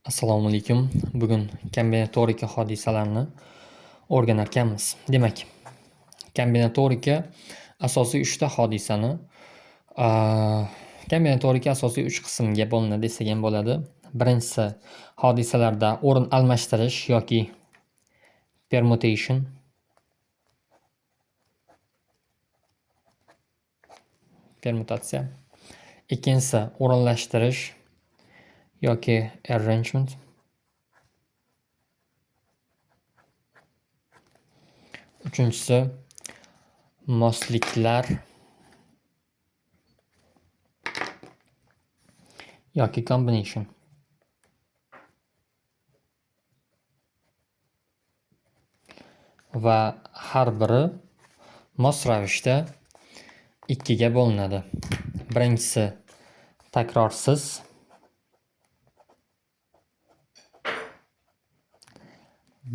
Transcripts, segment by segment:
Assalomu alaykum. Bugun kombinatorika hodisalarni o'rganar ekanmiz. Demak, kombinatorika asosiy 3 ta hodisani kombinatorika asosiy 3 qismga bo'linadi desak ham bo'ladi. Birinchisi hodisalarda o'rin almashtirish yoki permutation. Permutatsiya. Ikkinchisi o'rinlashtirish yoki arrangement. Uchinchisi mosliklar yoki combination. Va har biri mos ravishda ikkiga bo'linadi. Birinchisi takrorsiz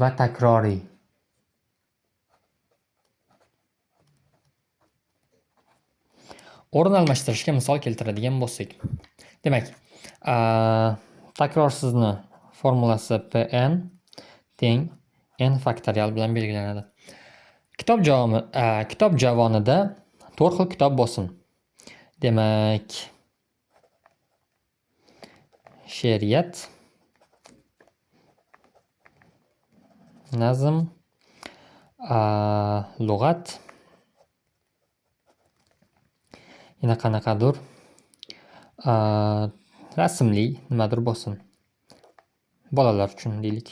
va takroriy. O'rin almashtirishga misol keltiradigan bo'lsak. Demak, takrorsizni formulasi Pn teng n faktorial bilan belgilanadi. Kitob javonida 4 xil kitob bo'lsin. Demak, she'riyat, nazm, lug'at, yana qanaqadir rasmli nimadir bo'lsin. Bolalar uchun deylik.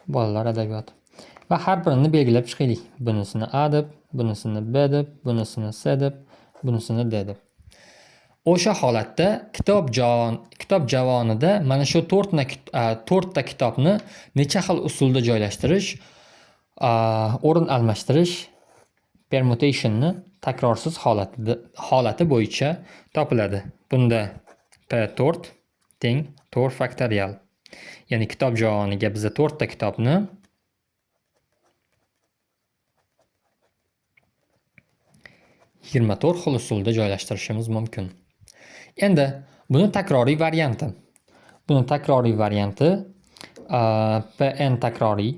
Bolalar adabiyoti. Va har birini belgilab chiqaylik. Bunisini A deb, bunisini B deb, bunisini C deb, bunisini D deb. O'sha holatda kitob javonida mana shu 4 ta kitobni necha xil usulda joylashtirish, o'rin almashtirish, permutationni takrorsiz holati bo'yicha topiladi. Bunda P4 teng 4 faktorial. Ya'ni kitob javoniga biz 4 ta kitobni (24) xil usulda joylashtirishimiz mumkin. Endi buni takroriy varianti. Pn takroriy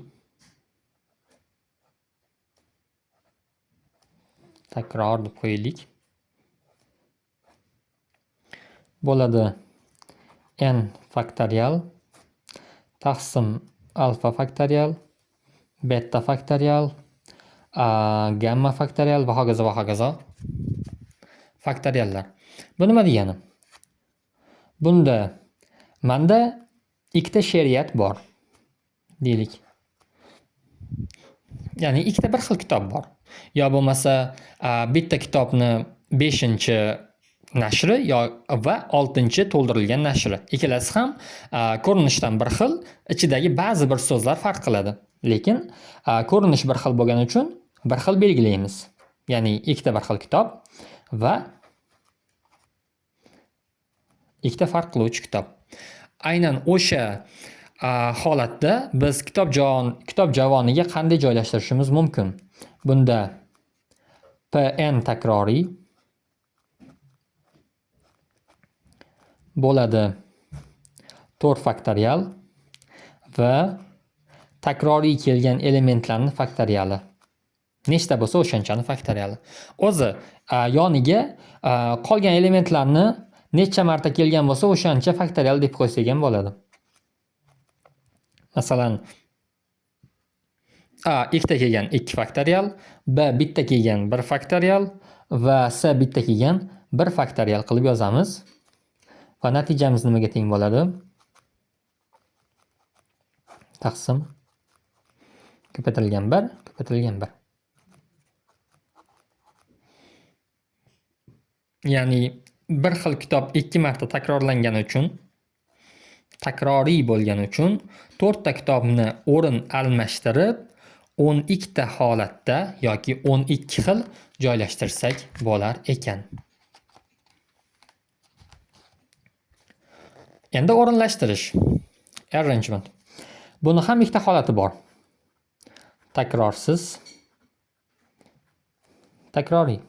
takror deb qo'yaylik. Bo'ladi n faktorial taqsim alfa faktorial, beta faktorial, gamma faktorial va hokazo faktoriallar. Bu nima degani? Bunda menda ikkita she'riyat bor deylik. Ya'ni ikkita bir xil kitob bor. Yo bo'lmasa bitta kitobni 5-nashri va 6-chi to'ldirilgan nashri. Ikkalasi ham ko'rinishdan bir xil, ichidagi ba'zi bir so'zlar farq qiladi. Lekin ko'rinish bir xil bo'lgani uchun bir xil belgilaymiz. Ya'ni ikkita bir xil kitob va ikkita farq qiluvchi kitob. Aynan o'sha holatda biz kitob javoniga qanday joylashtirishimiz mumkin? Bunda Pn takroriy bo'ladi 4 faktorial va takroriy kelgan elementlarning faktoriali. Nechta bo'lsa o'shanchani faktoriali. O'zi yoniga qolgan elementlarni necha marta kelgan bo'lsa o'shancha faktorial deb qo'ysak ham bo'ladi. Masalan, A ikkita kelgan 2 faktorial, B bitta kelgan 1 faktorial va C bitta kelgan 1 faktorial qilib yozamiz. Va natijamiz nimaga teng bo'ladi? Taqsim ko'paytirilgan 1, ko'paytirilgan 1. Ya'ni bir xil kitob 2 marta takrorlangani uchun, takroriy bo'lgani uchun 4 ta kitobni o'rin almashtirib 12 ta holatda yoki 12 xil joylashtirsak bo'lar ekan. Endi o'rinlashtirish, arrangement. Buni ham ikkita holati bor. Takrorsiz, takroriy.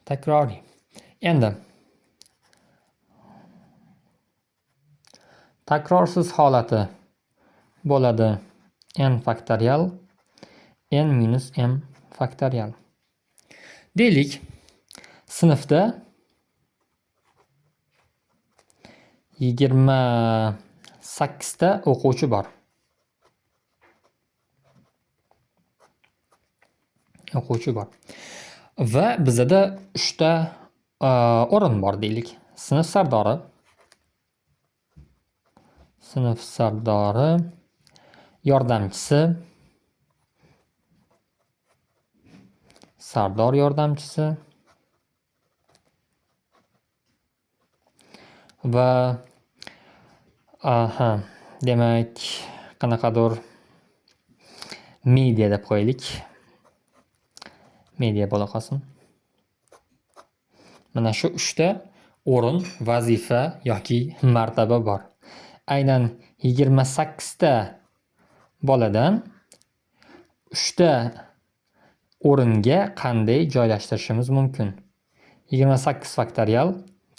Takroriy. Endi takrorsiz holati bo'ladi n faktorial n minus m faktorial. Deylik, sinfda 28 ta o'quvchi bor. Va bizada 3 ta o'rin bor deylik. Sinf sardori, yordamchisi, sardor yordamchisi va demak, qanaqadir media deb qo'yaylik. Media bo'la qolsin. Mana shu 3 ta o'rin, vazifa yoki martaba bor. Aynan 28 ta boladan 3 ta o'ringa qanday joylashtirishimiz mumkin? 28 faktorial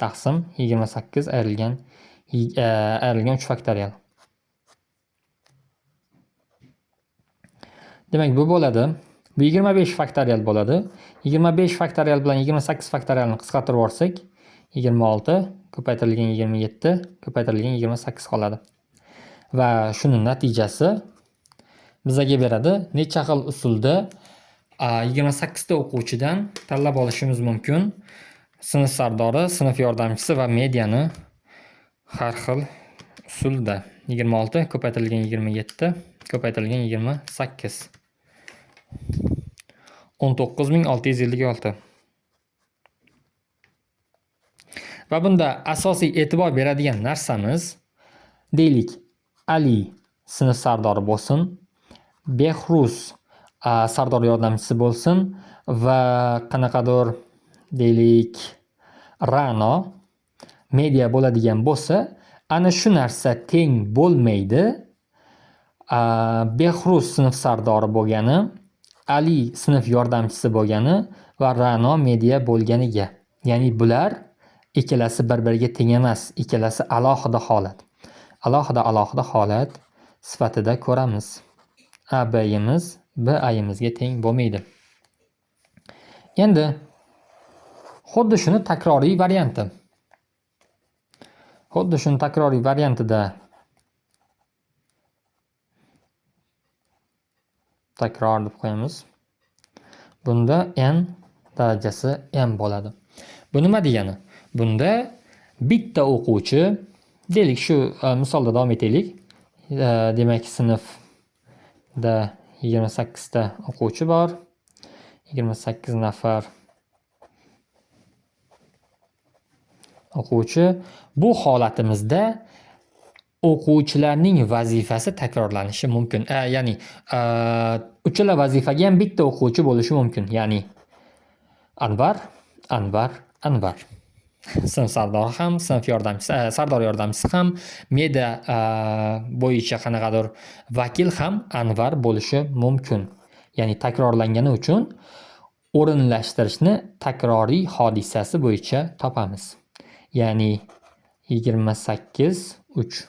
taqsim 28 ayrilgan 3 faktorial. Demak, bu bo'ladi. Bu 25 faktorial bo'ladi. 25 faktorial bilan 28 faktorialni qisqartirib yuborsak, 26 ko'paytirilgan 27 ko'paytirilgan 28 qoladi. Va shuning natijasi bizga beradi. Necha xil usulda 28 ta o'quvchidan tanlab olishimiz mumkin. Sinf sardori, sinf yordamchisi va mediani har xil usulda. 26 ko'paytirilgan 27 ko'paytirilgan 28. 19656. Va bunda asosiy e'tibor beradigan narsamiz, deylik, Ali sinf sardori bo'lsin, Behruz sardor yordamchisi bo'lsin va qanaqadir deylik Ra'no media bo'ladigan bo'lsa, ana shu narsa teng bo'lmaydi. Behruz sinf sardori bo'lgani, Ali sinf yordamchisi bo'lgani va Ra'no media bo'lganiga. Ya'ni bular ikkalasi bir-biriga teng emas, ikkalasi alohida holat. Alohida holat sifatida ko'ramiz. A B'imiz B A'imizga teng bo'lmaydi. Endi xuddi shuni takroriy variantida takror deb qo'yamiz. Bunda n darajasi m bo'ladi. Bu nima degani? Bunda bitta o'quvchi, deylik, shu misolda davom etaylik. Demak, sinfda 28 ta o'quvchi bor. 28 nafar o'quvchi. Bu holatimizda o'quvchilarning vazifasi takrorlanishi mumkin. Ya'ni uchala vazifaga ham bitta o'quvchi bo'lishi mumkin. Ya'ni Anvar. Sinf sardori ham, sardor yordamchisi ham, media bo'yicha qanaqadir vakil ham Anvar bo'lishi mumkin. Ya'ni takrorlangani uchun o'rinlashtirishni takroriy hodisasi bo'yicha topamiz. Ya'ni 28 3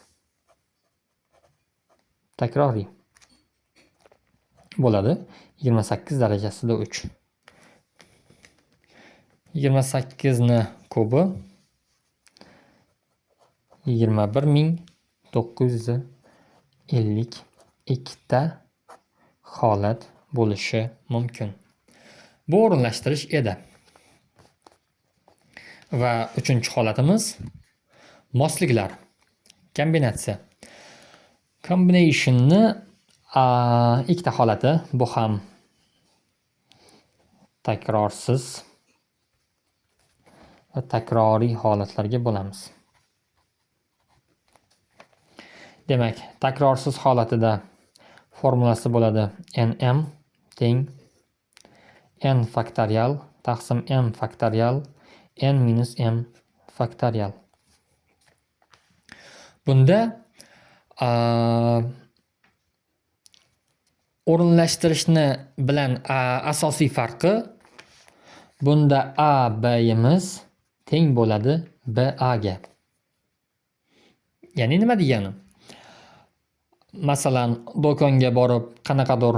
takroriy bo'ladi. 28 darajasida 3. 28 ni kubi 21952 ta holat bo'lishi mumkin. Bu o'rinlashtirish edi. Va 3-holatimiz mosliklar. Kombinatsiya. Combination'ni ikkita holati, bu ham takrorsiz va takroriy holatlarga bo'lamiz. Demak, takrorsiz holatida formulasi bo'ladi nm teng n faktorial taqsim m faktorial n minus m faktorial. Bunda o'rinlashtirishni bilan asosiy farqi, bunda A B'imiz teng bo'ladi BA ga. Ya'ni nima degani? Masalan, do'konga borib qanaqadir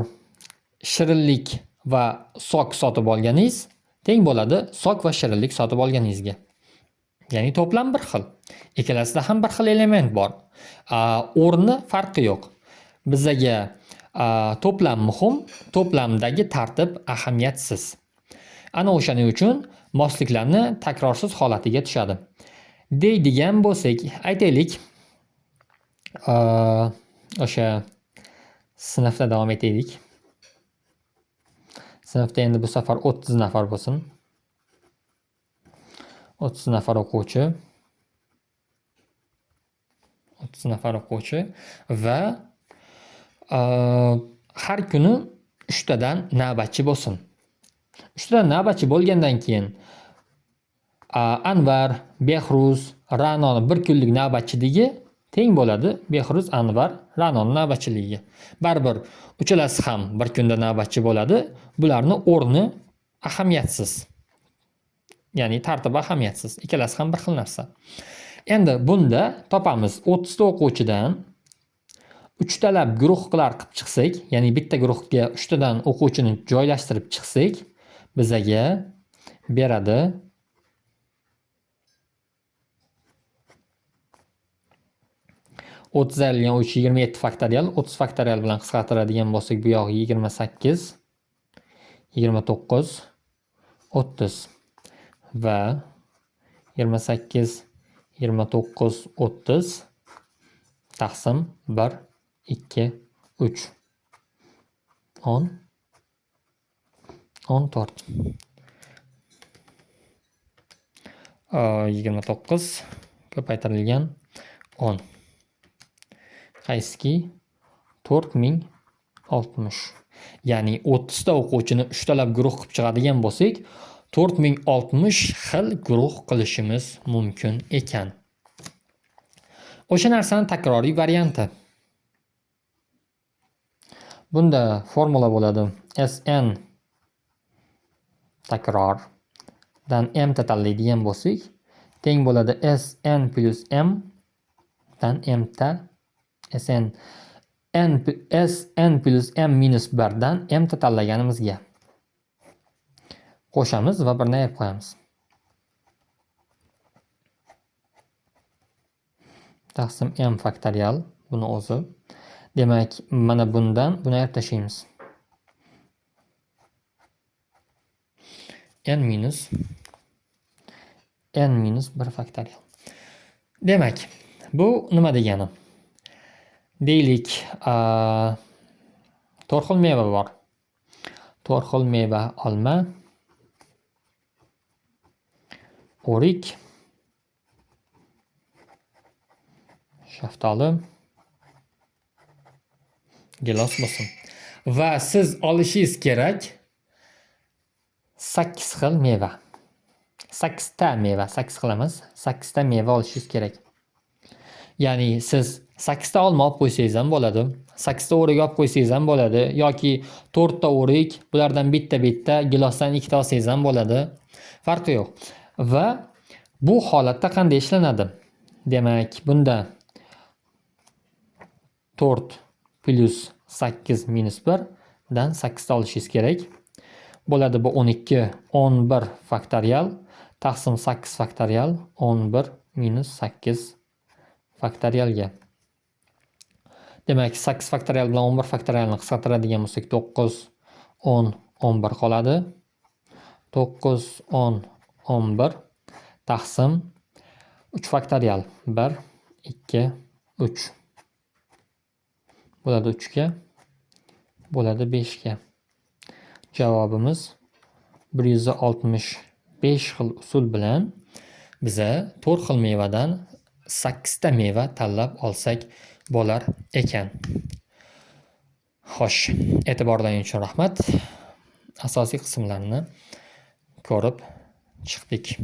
shirinlik va sok sotib olganingiz teng bo'ladi sok va shirinlik sotib olganingizga. Ya'ni to'plam bir xil. Ikkalasida ham bir xil element bor. O'rni farqi yo'q. Bizga to'plam muhim, to'plamdagi tartib ahamiyatsiz. Ana o'shaning uchun mosliklarni takrorsiz holatiga tushadi. Deydigan bo'lsak, aytaylik, o'sha sinfda davom etaylik. Sinfda endi bu safar 30 nafar bo'lsin. 30 nafar o'quvchi. 30 nafar o'quvchi va har kuni 3 tadan navbatchi bo'lsin. 3 tadan navbatchi bo'lgandan keyin Anvar, Behruz, Ra'noni bir kunlik navbatchiligi teng bo'ladi Behruz, Anvar, Ra'noni navbatchiligiga. Baribir uchalasi ham bir kunda navbatchi bo'ladi. Bularni o'rni ahamiyatsiz. Ya'ni tartibi ahamiyatsiz. Ikkalasi ham bir xil narsa. Endi bunda topamiz 30 ta o'quvchidan 3 talab guruhlar qilib chiqsak, ya'ni bitta guruhga 3 tadan o'quvchini joylashtirib chiqsak, bizaga beradi 30 ayrilgan 3 27 faktorial, 30 faktorial bilan qisqartiradigan bo'lsak, bu yog'i 28, 29, 30 va 28, 29, 30 taqsim 1, 2, 3, 10, 14, 29 ko'paytirilgan 10. Qaysiki 4060. Ya'ni 30 ta o'quvchini 3 talab guruh qilib chiqadigan bo'lsak, 4060 xil guruh qilishimiz mumkin ekan. O'sha narsani takroriy varianti. Bunda formula bo'ladi. Sn takrordan m tanlaydigan bo'lsak, teng bo'ladi Sn plus m dan m ta Sn plus m minus 1 dan m tanlaganimizga qo'shamiz va birni ayirib qo'yamiz. Taqsim m faktorial buni o'zi. Demak, mana bundan buni ayirib tashlaymiz. n minus 1 faktorial. Demak, bu nima degani? Deylik, 4 xil meva bor. 4 xil meva: olma, o'rik, shaftoli, gilos bo'lsin. Va siz olishingiz kerak 8 xil meva. 8 ta meva, 8 xil emas, 8 ta meva olishingiz kerak. Ya'ni siz 8 ta olma olib qo'ysangiz ham bo'ladi, 8 ta o'rik olib qo'ysangiz ham bo'ladi, yoki 4 ta o'rik, bulardan bitta, gilosdan 2 ta olsangiz ham bo'ladi. Farqi yo'q. Va bu holatda qanday ishlanadi? Demak, bunda 4 plus 8 minus 1 dan 8 ta olishingiz kerak. Bo'ladi bu 12, 11 faktorial taqsim 8 faktorial 11 minus 8 faktorialga. Demak, 8 faktorial bilan 11 faktorialni qisqartiradigan bo'lsak 9, 10, 11 qoladi. 9, 10, 11 taqsim 3 faktorial 1, 2, 3 bo'ladi 3 ga, bo'ladi 5 ga. Javobimiz 165 xil usul bilan biza 4 xil mevadan 8 ta meva tanlab olsak bo'lar ekan. Xo'sh, e'tiborlaringiz uchun rahmat. Asosiy qismlarni ko'rib chiqdik.